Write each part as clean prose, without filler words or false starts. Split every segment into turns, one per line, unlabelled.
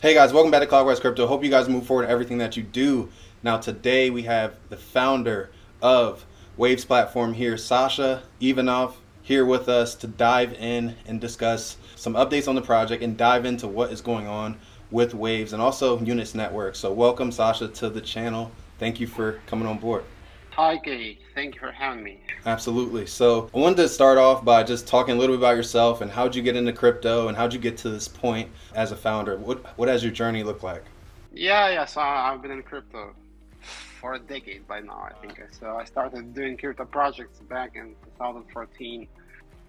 Hey guys, welcome back to CLOCKWISE Crypto. Hope you guys move forward in everything that you do. Now today we have the founder of Waves platform here, Sasha Ivanov, here with us to dive in and discuss some updates on the project and dive into what is going on with Waves and also Units Network. So welcome Sasha to the channel. Thank you for coming on board.
Hi, Kay. Thank you for having me.
Absolutely. So I wanted to start off by just talking a little bit about yourself and how'd you get into crypto and how'd you get to this point as a founder? What has your journey looked like?
Yeah. So I've been in crypto for a decade by now, I think. So I started doing crypto projects back in 2014.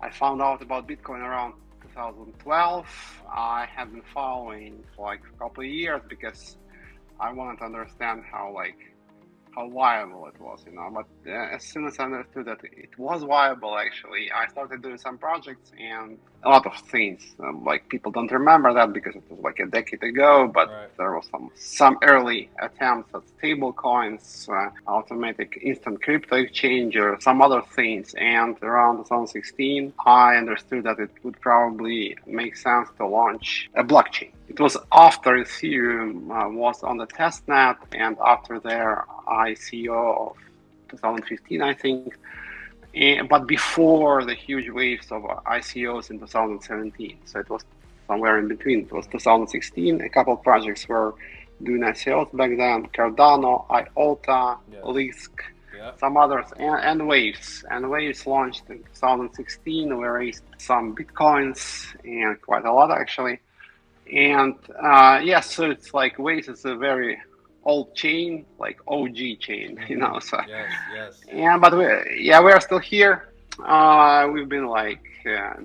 I found out about Bitcoin around 2012. I have been following for like a couple of years because I wanted to understand how viable it was, But as soon as I understood that it was viable, actually, I started doing some projects and a lot of things. Like people don't remember that because it was like a decade ago, but
Right.
there was some early attempts at stable coins, automatic instant crypto exchange, or some other things. And around 2016, I understood that it would probably make sense to launch a blockchain. It was after Ethereum was on the testnet and after their ICO of 2015, I think, but before the huge waves of ICOs in 2017. So it was somewhere in between. It was 2016. A couple of projects were doing ICOs back then: Cardano, IOTA,
Yes.
Lisk,
Yeah.
some others, and Waves. And Waves launched in 2016. We raised some Bitcoins and quite a lot actually. And so it's like Waves is a very old chain, like OG chain, So
Yes, yes.
but we are still here. We've been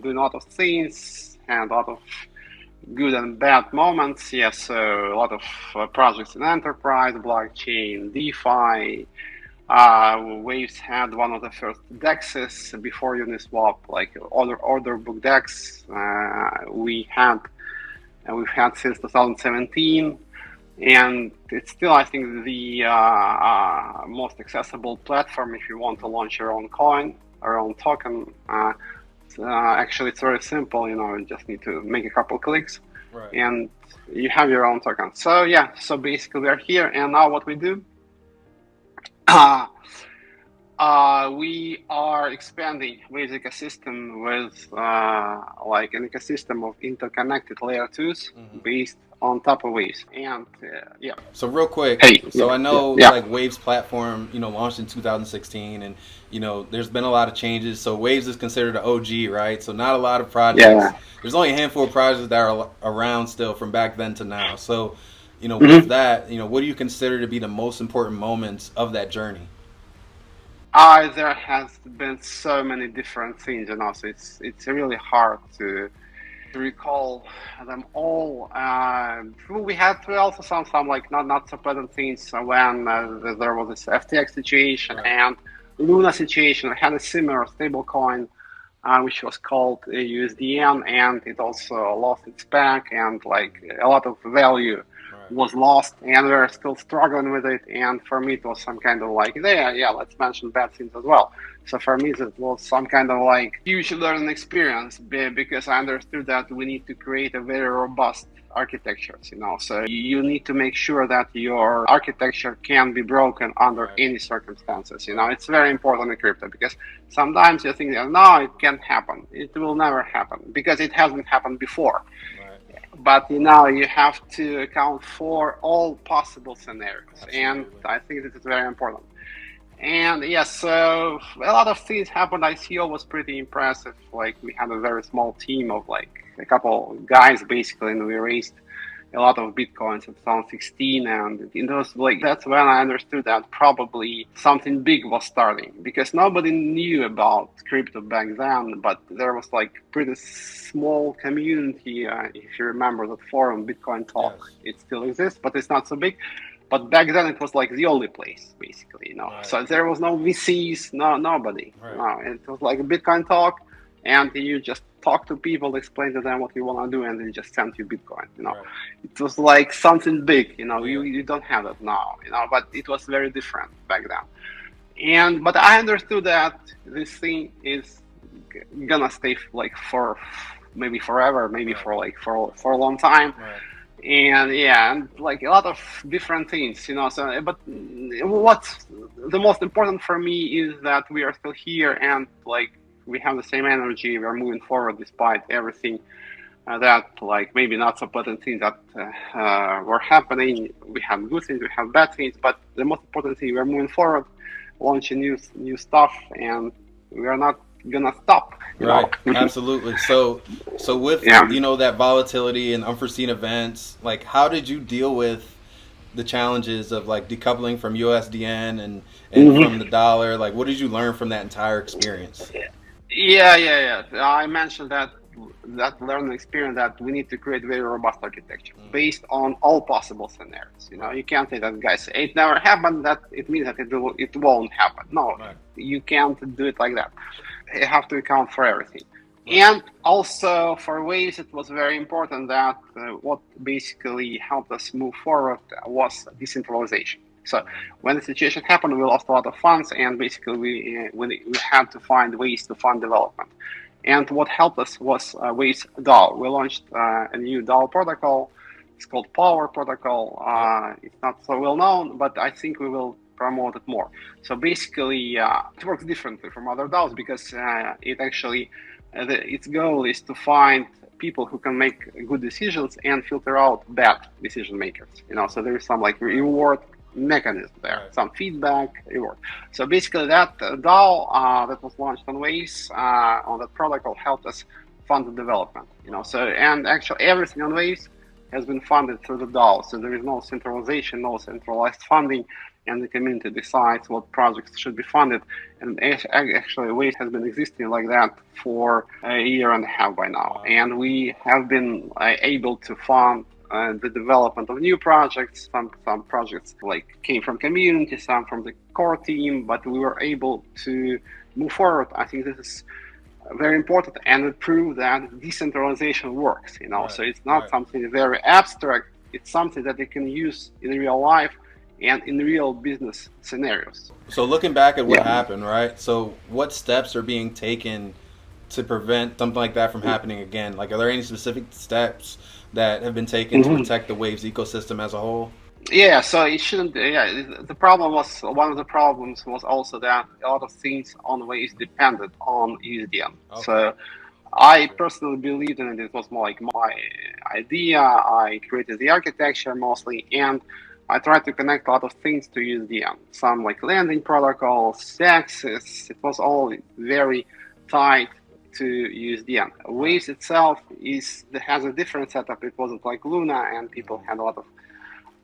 doing a lot of things and a lot of good and bad moments. Yes, so a lot of projects in enterprise, blockchain, DeFi. Waves had one of the first dexes before Uniswap, like order book dex. We've had since 2017, and it's still, I think, the most accessible platform if you want to launch your own coin, or own token. Actually, it's very simple. You just need to make a couple clicks,
Right.
and you have your own token. So basically, we're here, and now what we do. We are expanding Waves ecosystem with like an ecosystem of interconnected layer 2s based on top of Waves. And yeah.
So real quick,
Hey.
so I know
Yeah.
like Waves platform, launched in 2016, and there's been a lot of changes. So Waves is considered an OG, right? So not a lot of projects.
Yeah.
There's only a handful of projects that are around still from back then to now. So, with
Mm-hmm.
that, what do you consider to be the most important moments of that journey?
There has been so many different things, so it's really hard to recall them all. We had also some like not so pleasant things when there was this FTX situation
Right.
and Luna situation. We had a similar stablecoin which was called USDN, and it also lost its back, and like a lot of value
Right.
was lost, and we're still struggling with it. And for me, it was some kind of like, yeah, let's mention bad things as well. So for me, it was some kind of like huge learning experience because I understood that we need to create a very robust architectures, So you need to make sure that your architecture can be broken under
Right.
any circumstances. It's very important in crypto because sometimes you think that no, it can't happen. It will never happen because it hasn't happened before.
Right.
But you have to account for all possible scenarios,
Absolutely.
and I think this is very important. And yes, so a lot of things happened. ICO was pretty impressive. Like we had a very small team of like a couple guys basically, and we raised a lot of bitcoins in 2016. And it was like that's when I understood that probably something big was starting because nobody knew about crypto back then. But there was like pretty small community. If you remember that forum, Bitcoin Talk,
Yes.
it still exists, but it's not so big. But back then it was like the only place, basically,
Right.
So there was no VCs, nobody.
Right.
No, it was like a Bitcoin talk, and you just talk to people, explain to them what you want to do, and they just send you Bitcoin.
Right.
It was like something big.
Yeah.
You don't have that now. But it was very different back then. But I understood that this thing is gonna stay like for maybe forever, maybe
Right.
for a long time.
Right.
And yeah, and like a lot of different things, so but what's the most important for me is that we are still here, and like we have the same energy, we are moving forward despite everything that like maybe not so pleasant things that were happening. We have good things, we have bad things, but the most important thing, we are moving forward, launching new stuff, and we are not gonna stop.
Right, absolutely. So with
Yeah.
that volatility and unforeseen events, like how did you deal with the challenges of like decoupling from USDN and from the
Hmm.
dollar? Like, what did you learn from that entire experience?
Yeah. I mentioned that learning experience that we need to create very robust architecture
Mm,
based on all possible scenarios.
right,
You can't say that guys it never happened. That it means that it won't happen. No,
right,
you can't do it like that. You have to account for everything.
right,
And also for Waves, it was very important that what basically helped us move forward was decentralization. So when the situation happened, we lost a lot of funds, and basically we had to find ways to fund development. And what helped us was Waves DAO. We launched a new DAO protocol. It's called Power Protocol.
yep,
It's not so well known, but I think we will promote it more. So basically, it works differently from other DAOs because it actually its goal is to find people who can make good decisions and filter out bad decision makers. So there is some like
right,
reward mechanism there,
right,
some feedback, reward. So basically, that DAO that was launched on Waves on that protocol helped us fund the development. And actually everything on Waves has been funded through the DAO. So there is no centralization, no centralized funding, and the community decides what projects should be funded. And actually, Waves has been existing like that for a year and a half by now.
wow,
And we have been able to fund the development of new projects. Some projects like came from community, some from the core team, but we were able to move forward. I think this is very important, and it proved that decentralization works.
right,
So it's not
right.
something very abstract. It's something that they can use in real life and in real business scenarios.
So looking back at what
Yeah.
happened, right? So what steps are being taken to prevent something like that from happening again? Like, are there any specific steps that have been taken to
Mhm.
protect the Waves ecosystem as a whole?
Yeah, so it shouldn't. Yeah, the problem was one of the problems was also that a lot of things on Waves depended on USDN.
Okay,
So I
gotcha.
personally believed in it. It was more like my idea. I created the architecture mostly, and I tried to connect a lot of things to USDN. Some like landing protocols, taxes. It was all very tied to USDN.
Right.
Waves itself has a different setup. It wasn't like Luna, and people
Mm-hmm.
had a lot of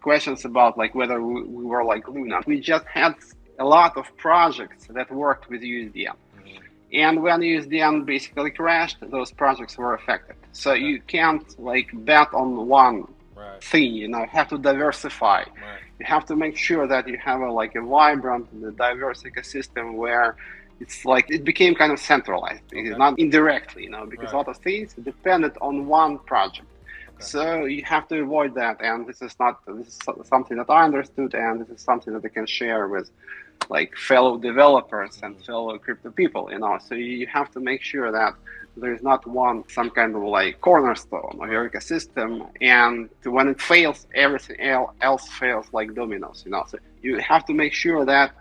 questions about like whether we were like Luna. We just had a lot of projects that worked with USDN.
Mm-hmm.
And when USDN basically crashed, those projects were affected. So
Okay.
you can't like bet on one
Right.
thing. You have to diversify.
Right.
You have to make sure that you have a vibrant, diverse ecosystem where it's like it became kind of centralized,
Okay.
not indirectly. Because a
Right.
lot of things depended on one project.
Okay.
So you have to avoid that, and this is something that I understood, and this is something that I can share with like fellow developers and
Mm-hmm.
fellow crypto people. So you have to make sure that there is not some kind of like cornerstone of
Right.
your ecosystem, and when it fails, everything else fails like dominoes. So you have to make sure that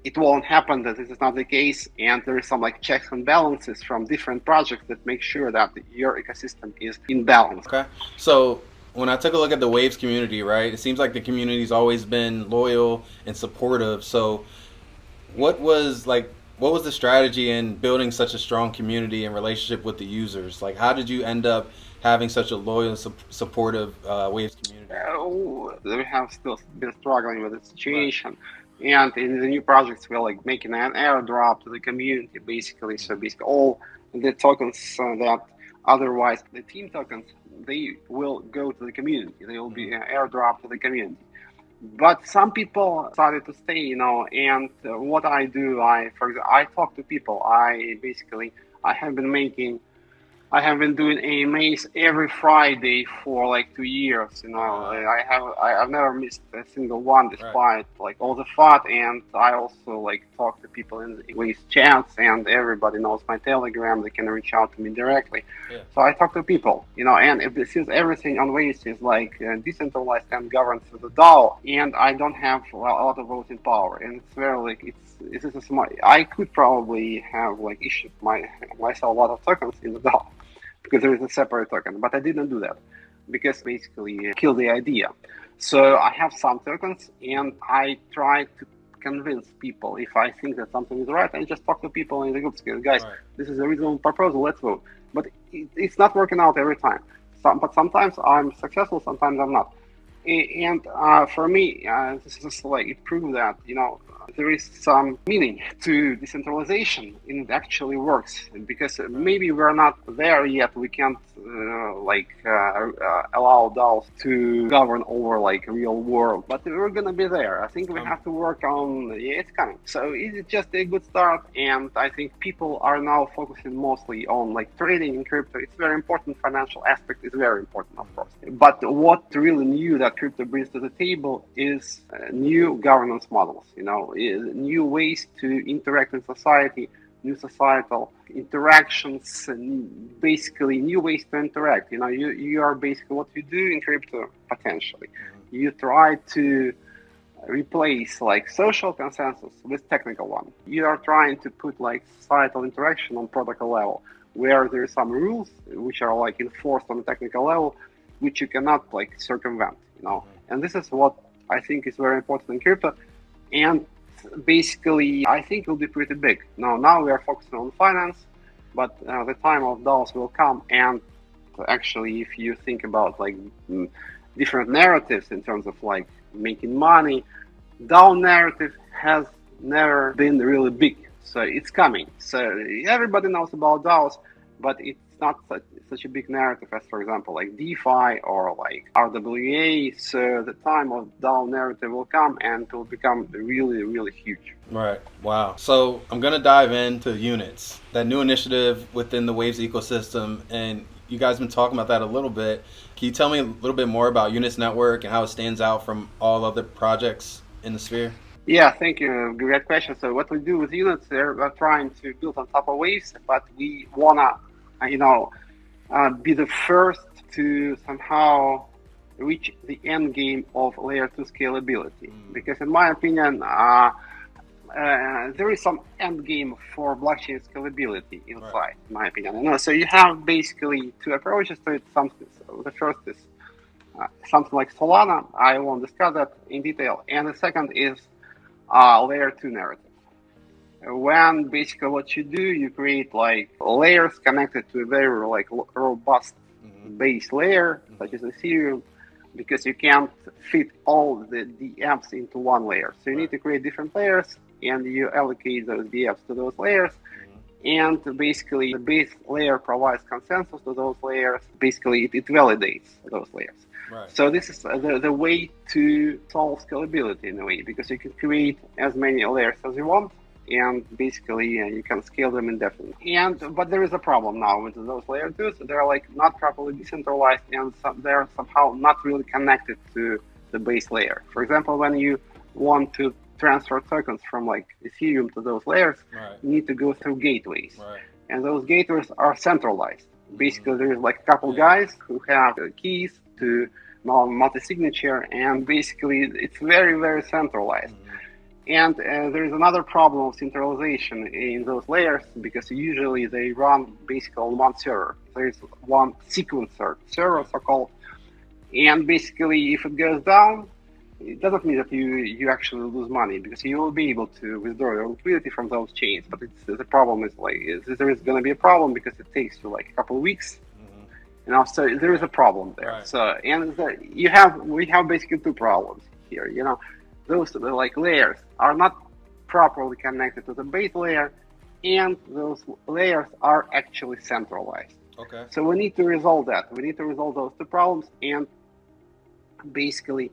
it won't happen, that this is not the case, and there is some like checks and balances from different projects that make sure that your ecosystem is in balance.
Okay. So when I took a look at the Waves community, right, it seems like the community's always been loyal and supportive. So what was the strategy in building such a strong community and relationship with the users? Like, how did you end up having such a loyal, supportive Waves community?
We have still been struggling with the
Right.
situation. And in the new projects, we're like making an airdrop to the community, basically. So
Mm-hmm.
basically, all the tokens that otherwise the team tokens, they will go to the community. They will be
Mm-hmm.
an airdrop to the community. But some people started to stay. And what I do, for example, I talk to people. I have been making I have been doing AMAs every Friday for like 2 years. I've never missed a single one,
Right.
despite like all the fun. And I also like talk to people in Waves chats, and everybody knows my Telegram. They can reach out to me directly.
Yeah.
So I talk to people, and since everything on Waves is like decentralized and governed through the DAO, and I don't have a lot of voting power, and it's very like this is a smart. I could probably have like issued myself a lot of tokens in the DAO because there is a separate token. But I didn't do that because basically kill the idea. So I have some tokens and I try to convince people if I think that something is right. I just talk to people in the groups, guys,
Right.
this is a reasonable proposal, let's vote. But it's not working out every time. But sometimes I'm successful, sometimes I'm not. And for me, this is like it proved that there is some meaning to decentralization, and it actually works because maybe we're not there yet. We can't allow DAOs to govern over like real world, but we're gonna be there. I think we have to work on. Yeah, it's coming. So it's just a good start, and I think people are now focusing mostly on like trading in crypto. It's very important. Financial aspect is very important, of course. But what really new that crypto brings to the table is new governance models. New ways to interact in society, new societal interactions, and basically new ways to interact. You are basically what you do in crypto potentially. You try to replace like social consensus with technical one. You are trying to put like societal interaction on protocol level, where there are some rules which are like enforced on the technical level, which you cannot like circumvent. And this is what I think is very important in crypto. And basically, I think it will be pretty big. Now we are focusing on finance, but the time of DAOs will come. And actually, if you think about like different narratives in terms of like making money, DAO narrative has never been really big. So it's coming. So everybody knows about DAOs, but it's not such a big narrative as, for example, like DeFi or like RWA. So the time of DAO narrative will come and it will become really, really huge.
Right. Wow. So I'm going to dive into units, that new initiative within the Waves ecosystem. And you guys have been talking about that a little bit. Can you tell me a little bit more about Units Network and how it stands out from all other projects in the sphere?
Yeah, thank you. Great question. So what we do with units, we're trying to build on top of Waves, but we wanna, be the first to somehow reach the end game of layer 2 scalability. Because in my opinion, there is some end game for blockchain scalability inside, right, in my opinion. So you have basically two approaches to it. The first is something like Solana. I won't discuss that in detail. And the second is layer 2 narrative. When basically what you do, you create like layers connected to a very like robust base layer, such as Ethereum, because you can't fit all the DApps into one layer. So you need to create different layers, and you allocate those DApps to those layers. And basically, the base layer provides consensus to those layers. Basically, it validates those layers.
Right.
So this is the way to solve scalability in a way, because you can create as many layers as you want, and basically you can scale them indefinitely. But there is a problem now with those layer 2s. They're like not properly decentralized, and they're somehow not really connected to the base layer. For example, when you want to transfer tokens from like Ethereum to those layers,
right,
you need to go through gateways.
Right.
And those gateways are centralized. Basically, there is like a couple guys who have keys to multi-signature, and basically it's very, very centralized. And there is another problem of centralization in those layers, because usually they run basically on one server. There is one sequencer server, so-called. And basically, if it goes down, it doesn't mean that you actually lose money, because you will be able to withdraw your liquidity from those chains. But the problem is like there is going to be a problem because it takes you like a couple of weeks. So there is a problem there.
Right.
So we have basically two problems here. Those like layers are not properly connected to the base layer, and those layers are actually centralized.
Okay.
So we need to resolve that. We need to resolve those two problems and basically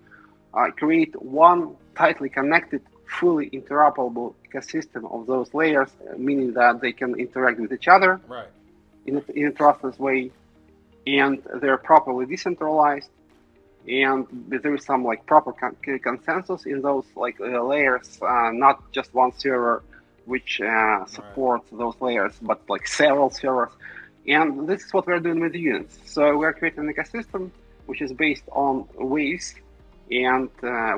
create one tightly connected, fully interoperable ecosystem of those layers, meaning that they can interact with each other.
Right.
in a trustless way, and they're properly decentralized, and there is some like proper consensus in those like layers, not just one server which supports those layers, but like several servers. And this is what we're doing with units. So we're creating an ecosystem which is based on waves, and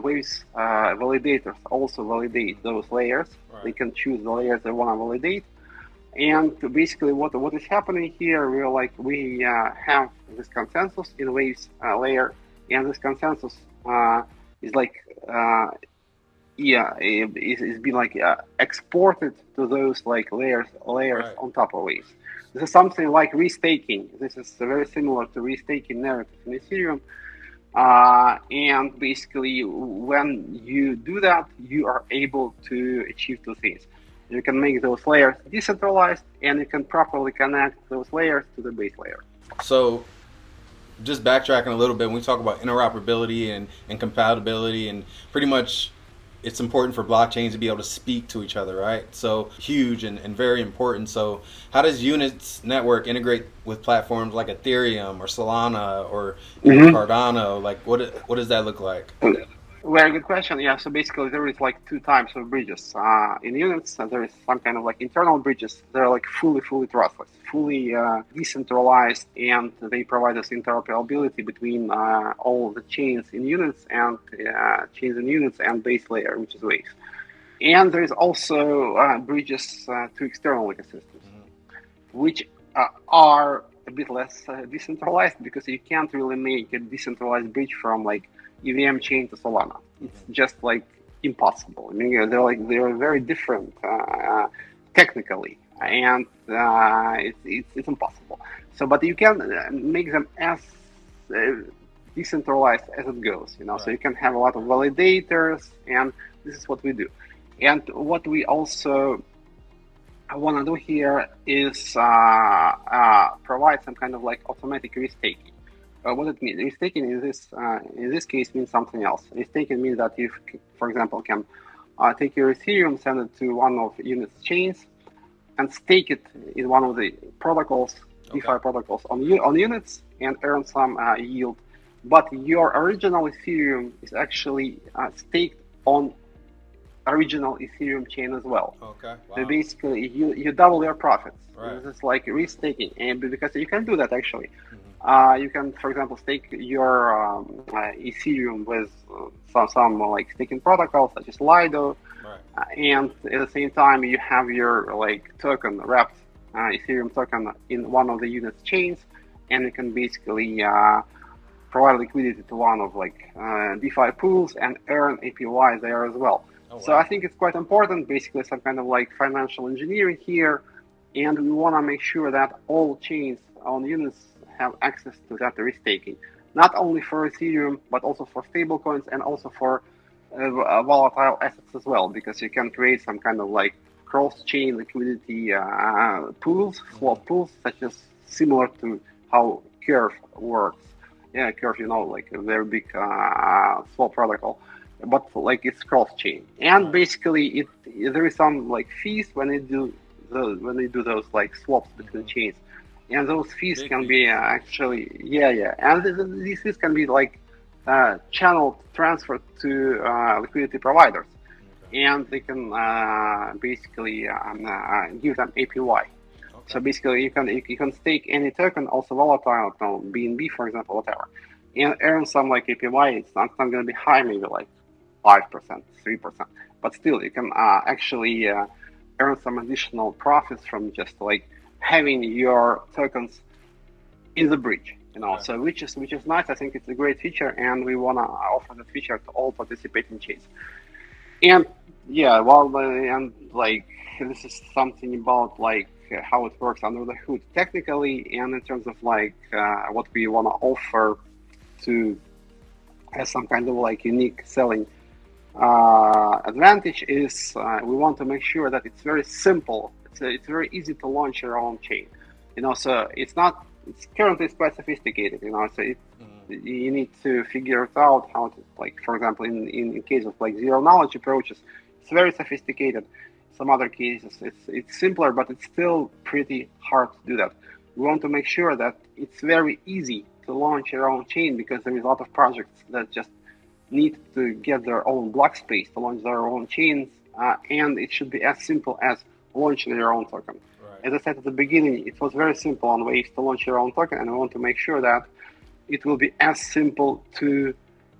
waves validators also validate those layers.
Right.
They can choose the layers they want to validate. And basically, what is happening here? We have this consensus in waves layer, and this consensus is like is being like exported to those like layers
Right.
on top of waves. This is something like restaking. This is very similar to restaking narrative in Ethereum. And basically, when you do that, you are able to achieve two things. You can make those layers decentralized, and you can properly connect those layers to the base layer.
So, just backtracking a little bit, when we talk about interoperability and compatibility, and pretty much it's important for blockchains to be able to speak to each other, right? So huge and very important. So how does Units network integrate with platforms like Ethereum or Solana or Cardano? Like what does that look like?
Very good question. Yeah, so basically there is like two types of bridges. In Units, there is some kind of like internal bridges. They're like fully trustless, fully decentralized, and they provide us interoperability between all the chains in Units and base layer, which is Waves. And there is also bridges to external ecosystems, which are a bit less decentralized, because you can't really make a decentralized bridge from like EVM chain to Solana. It's just like impossible. I mean, they're very different technically, and it's impossible. So, but you can make them as decentralized as it goes.
Right.
So you can have a lot of validators, and this is what we do. And what we also want to do here is provide some kind of like automatic restaking. What it means, restaking in this case means something else. Restaking means that you, for example, can take your Ethereum, send it to one of Unit's chains, and stake it in one of the protocols, DeFi protocols on Units, and earn some yield. But your original Ethereum is actually staked on original Ethereum chain as well.
Okay. Wow.
So basically, you double your profits.
Right.
This is like restaking, and because you can do that actually. You can, for example, stake your Ethereum with some like staking protocols such as Lido, and at the same time you have your like token wrapped Ethereum token in one of the Units chains, and you can basically provide liquidity to one of like DeFi pools and earn APY there as well. Oh, wow. So I think it's quite important, basically some kind of like financial engineering here, and we want to make sure that all chains on Units have access to that restaking, not only for Ethereum, but also for stablecoins and also for volatile assets as well, because you can create some kind of like cross-chain liquidity pools, swap pools, such as similar to how Curve works. Yeah, Curve, like a very big swap protocol, but like it's cross-chain. And basically, there is some like fees when they do those like swaps between chains. And those fees can be actually, and these fees can be like channeled, transferred to liquidity providers, and they can basically give them APY. Okay. So basically, you can stake any token, also volatile, BNB, for example, whatever, and earn some like APY. It's not going to be high, maybe like 5%, 3%, but still, you can actually earn some additional profits from just like having your tokens in the bridge, so which is nice. I think it's a great feature, and we want to offer the feature to all participating chains. And and like this is something about like how it works under the hood technically, and in terms of like what we want to offer to as some kind of like unique selling advantage is we want to make sure that it's very simple. It's very easy to launch your own chain, so it's currently quite sophisticated, so you need to figure it out how to, like, for example, in case of like zero knowledge approaches, it's very sophisticated. Some other cases, it's simpler, but it's still pretty hard to do that. we want to make sure that it's very easy to launch your own chain, because there is a lot of projects that just need to get their own block space to launch their own chains, and it should be as simple as launching your own token.
Right.
As I said at the beginning, it was very simple on Waves to launch your own token, and we want to make sure that it will be as simple to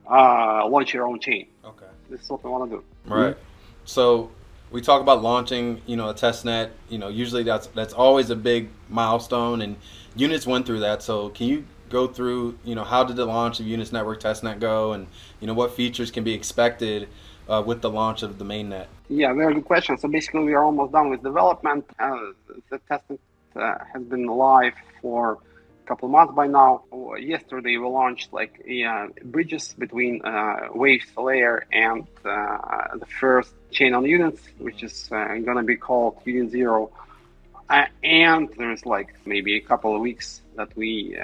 launch your own chain.
Okay.
This is what we want to do.
Right. So we talk about launching, a test net. Usually that's always a big milestone, and Units went through that. So can you go through, how did the launch of Units Network testnet go, and what features can be expected with the launch of the mainnet?
Yeah, very good question. So basically, we are almost done with development. The testnet has been live for a couple of months by now. Yesterday, we launched bridges between Waves layer and the first chain on Units, which is going to be called Unit Zero. And there's maybe a couple of weeks that we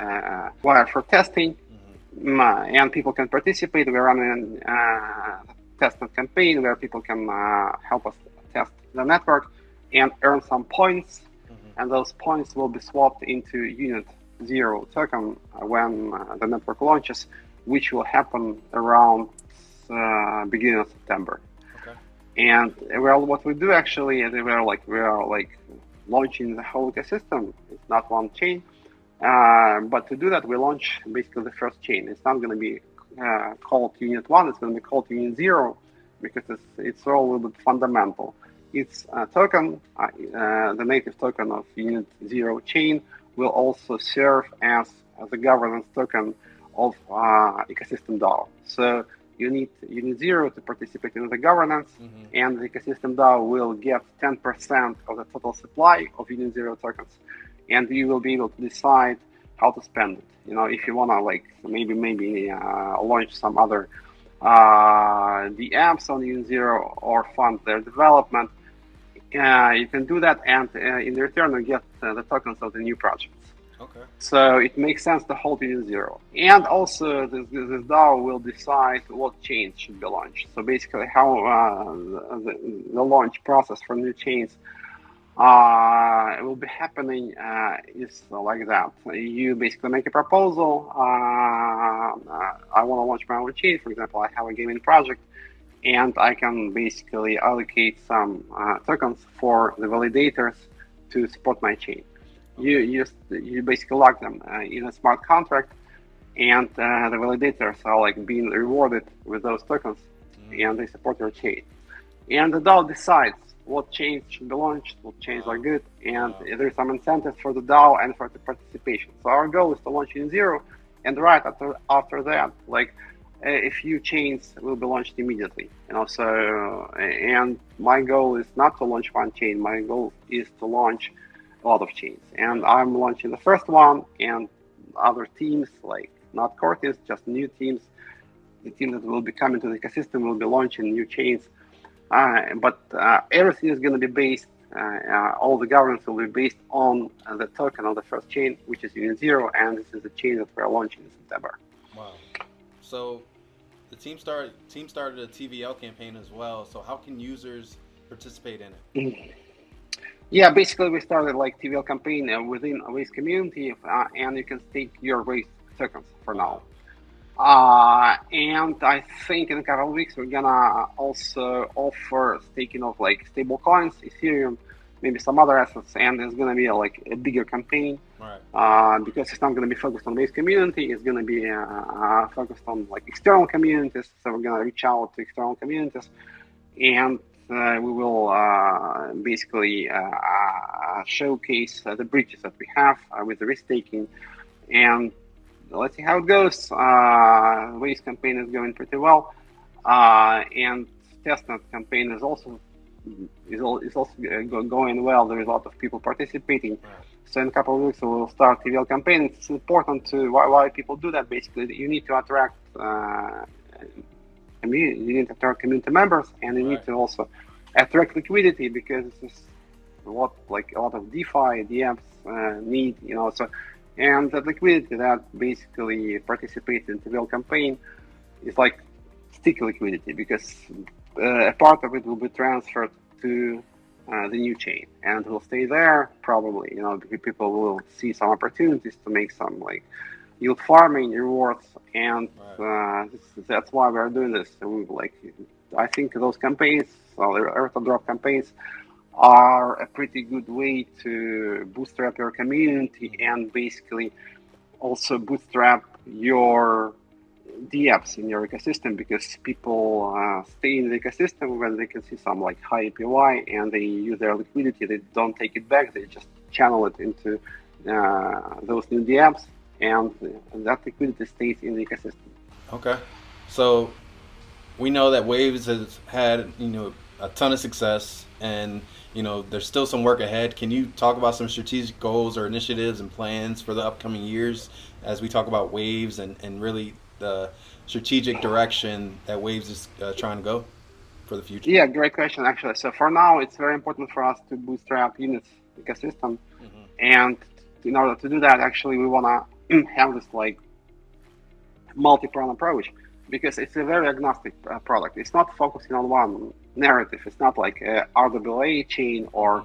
wire for testing, and people can participate. We're running a testnet campaign where people can help us test the network and earn some points, and those points will be swapped into Unit Zero token when the network launches, which will happen around beginning of September.
Okay.
And what we do actually is we are launching the whole ecosystem. It's not one chain, but to do that, we launch basically the first chain. It's not going to be called Unit 1, it's going to be called Unit 0, because it's all a little bit fundamental. It's a token, the native token of Unit 0 chain will also serve as the governance token of ecosystem DAO. So you need Unit 0 to participate in the governance, and the ecosystem DAO will get 10% of the total supply of Unit 0 tokens, and you will be able to decide how to spend it. If you want to maybe launch some other the apps on Unit 0 or fund their development, you can do that, and in return you get the tokens of the new projects.
Okay.
So it makes sense to hold Unit 0. And also this DAO will decide what chains should be launched. So basically how the launch process for new chains will be happening is like that. You basically make a proposal. I want to launch my own chain. For example, I have a gaming project, and I can basically allocate some tokens for the validators to support my chain. You basically lock them in a smart contract, and the validators are being rewarded with those tokens, and they support your chain. And the DAO decides what chains should be launched, what chains are good, and there's some incentives for the DAO and for the participation. So our goal is to launch in 0, and right after that, a few chains will be launched immediately. And my goal is not to launch one chain. My goal is to launch a lot of chains. And I'm launching the first one, and other teams, not core teams, just new teams, the team that will be coming to the ecosystem will be launching new chains. But everything is going to be based, all the governance will be based on the token of the first chain, which is Unit 0, and this is the chain that we're launching in September.
Wow. So the team started a TVL campaign as well. So how can users participate in it?
Yeah, basically we started TVL campaign within a Waves community, and you can stake your Waves tokens for now. And I think in a couple of weeks we're gonna also offer staking of stable coins, Ethereum, maybe some other assets, and it's gonna be a bigger campaign.
Right.
Because it's not gonna be focused on Waves community, it's gonna be focused on external communities. So we're gonna reach out to external communities, and we will basically showcase the bridges that we have with the restaking, and let's see how it goes. Waves campaign is going pretty well, and testnet campaign is also going well. There is a lot of people participating. So in a couple of weeks we will start TVL campaign. It's important to why people do that. Basically, you need to attract community members, and you need to also attract liquidity, because this is what a lot of DeFi DApps need. So. And the liquidity that basically participates in the TVL campaign is sticky liquidity, because a part of it will be transferred to the new chain, and it will stay there probably. People will see some opportunities to make some like yield farming rewards, and that's why we're doing this. So I think those campaigns, airdrop campaigns, are a pretty good way to bootstrap your community and basically also bootstrap your dApps in your ecosystem, because people stay in the ecosystem when they can see some like high APY and they use their liquidity. They don't take it back. They just channel it into those new dApps, and that liquidity stays in the ecosystem.
Okay. So we know that Waves has had, a ton of success, and, there's still some work ahead. Can you talk about some strategic goals or initiatives and plans for the upcoming years as we talk about Waves and really the strategic direction that Waves is trying to go for the future?
Yeah, great question, actually. So for now, it's very important for us to bootstrap units ecosystem. And in order to do that, actually, we want to have this like multi-pronged approach, because it's a very agnostic product. It's not focusing on one narrative. It's not like a RWA chain or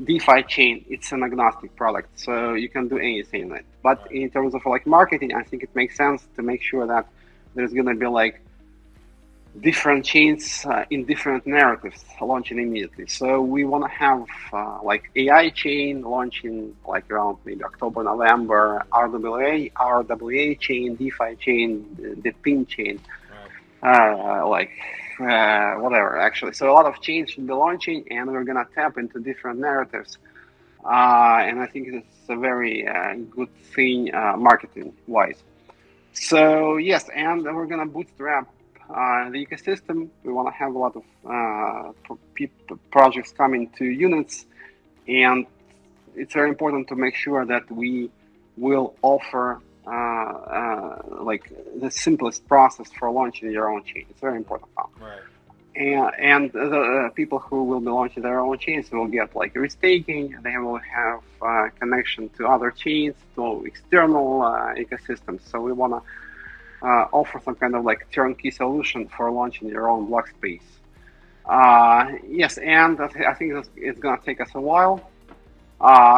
DeFi chain. It's an agnostic product, so you can do anything in it. But in terms of like marketing, I think it makes sense to make sure that there's going to be like different chains in different narratives launching immediately. So we want to have like AI chain launching like around maybe October, November, RWA chain, DeFi chain, the PIN chain, whatever actually. So a lot of chains should be launching, and we're gonna tap into different narratives. And I think it's a very good thing marketing wise. So yes, and we're gonna bootstrap the ecosystem. We want to have a lot of projects coming to units, and it's very important to make sure that we will offer like the simplest process for launching your own chain. It's very important. And the people who will be launching their own chains will get like restaking. They will have connection to other chains, to external ecosystems. So we want to offer some kind of like turnkey solution for launching your own block space. Yes, and I think it's going to take us a while.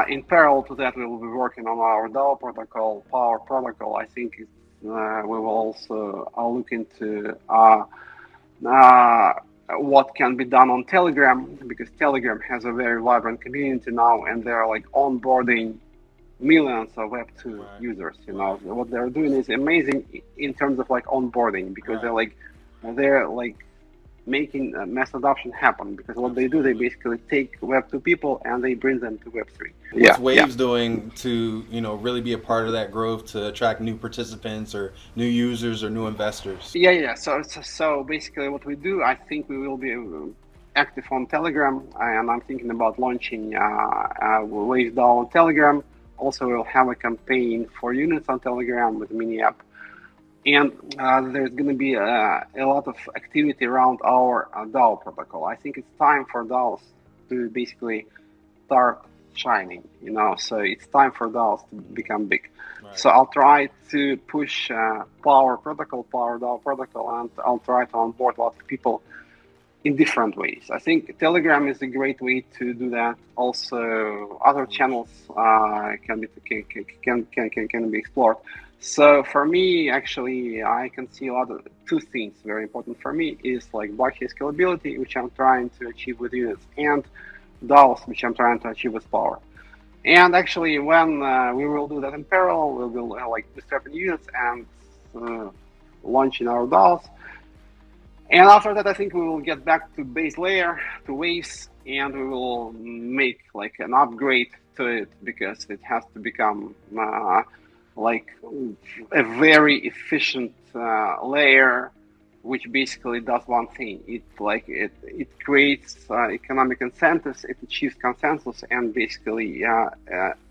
In parallel to that, we will be working on our DAO protocol, Power protocol. I think we will also look into what can be done on Telegram, because Telegram has a very vibrant community now, and they're like onboarding millions of Web2 users. What they're doing is amazing in terms of like onboarding, because they're like making mass adoption happen, because what they do, they basically take Web2 people and they bring them to Web3.
What's Waves doing to really be a part of that growth, to attract new participants or new users or new investors?
So basically what we do, I think we will be active on Telegram, and I'm thinking about launching Waves DAO on Telegram. Also, we'll have a campaign for units on Telegram with a mini app. And there's going to be a lot of activity around our DAO protocol. I think it's time for DAOs to basically start shining, so it's time for DAOs to become big. So I'll try to push Power DAO protocol, and I'll try to onboard a lot of people in different ways. I think Telegram is a great way to do that. Also, other channels can be explored. So for me, actually, I can see a lot of two things very important for me is like blockchain scalability, which I'm trying to achieve with units, and DAOs, which I'm trying to achieve with Power. And actually, when we will do that in parallel, we will like bootstrapping units and launching our DAOs. And after that, I think we will get back to base layer, to Waves, and we will make like an upgrade to it, because it has to become like a very efficient layer, which basically does one thing. It creates economic incentives, it achieves consensus, and basically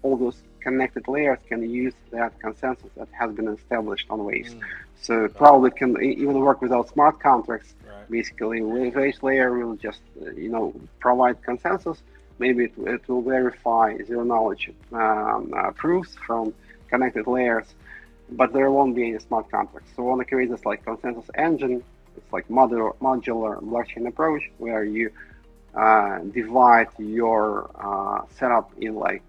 all those connected layers can use that consensus that has been established on Waves. So probably can even work without smart contracts. Basically, Waves layer will just provide consensus. Maybe it will verify zero knowledge proofs from connected layers, but there won't be any smart contracts. So we want to create this like consensus engine. It's like modular blockchain approach, where you divide your setup in like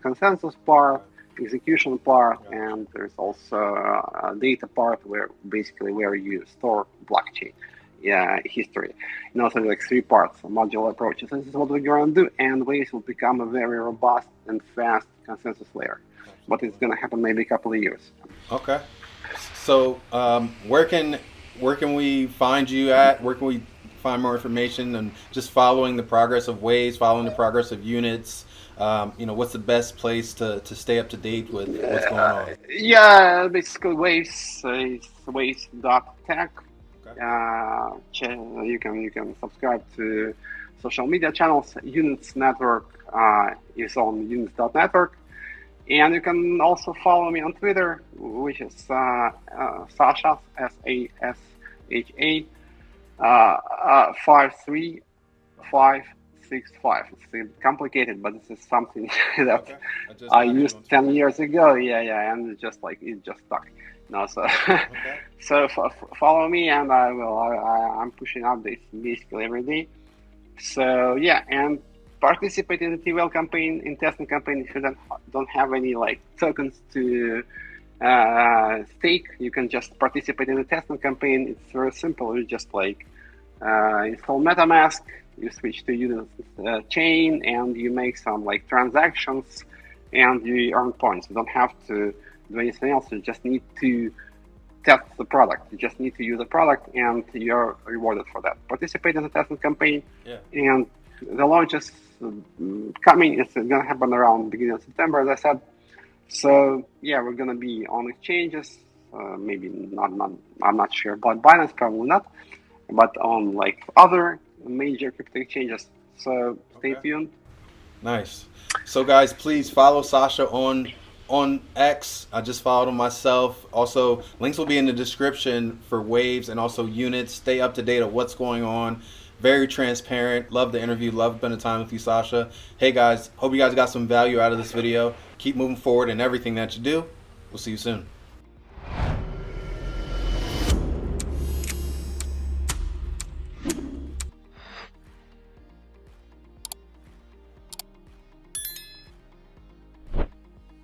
consensus part, execution part, and there's also a data part where basically where you store blockchain history. And also like three parts, modular approaches. This is what we're going to do, and Waves will become a very robust and fast consensus layer. But it's going to happen maybe a couple of years.
Okay. So where can we find you at? Where can we find more information and just following the progress of Waves, following the progress of units? What's the best place to stay up to date with what's going on?
Yeah, basically Waves is waves.tech.
Okay.
You can subscribe to social media channels. Units network is on units.network. And you can also follow me on Twitter, which is Sashas, Sasha, 53565. It's complicated, but this is something that
Okay.
I used 10 years ago. Yeah, and it just stuck. No, so
Okay.
so follow me, and I'm pushing updates basically every day. So yeah, and participate in the TVL campaign, in testing campaign. If you don't have any like tokens to stake, you can just participate in the testing campaign. It's very simple. You just like install MetaMask, you switch to Unit chain, and you make some like transactions, and you earn points. You don't have to do anything else. You just need to test the product. You just need to use the product, and you're rewarded for that. Participate in the testing campaign, and the launch is coming. It's going to happen around the beginning of September, as I said. So yeah, we're going to be on exchanges. Maybe not. I'm not sure about Binance, probably not, but on like other major crypto exchanges. So stay tuned.
Nice. So guys, please follow Sasha on X. I just followed him myself. Also, links will be in the description for Waves and also units. Stay up to date on what's going on. Very transparent. Love the interview. Love spending time with you, Sasha. Hey guys, hope you guys got some value out of this video. Keep moving forward in everything that you do. We'll see you soon.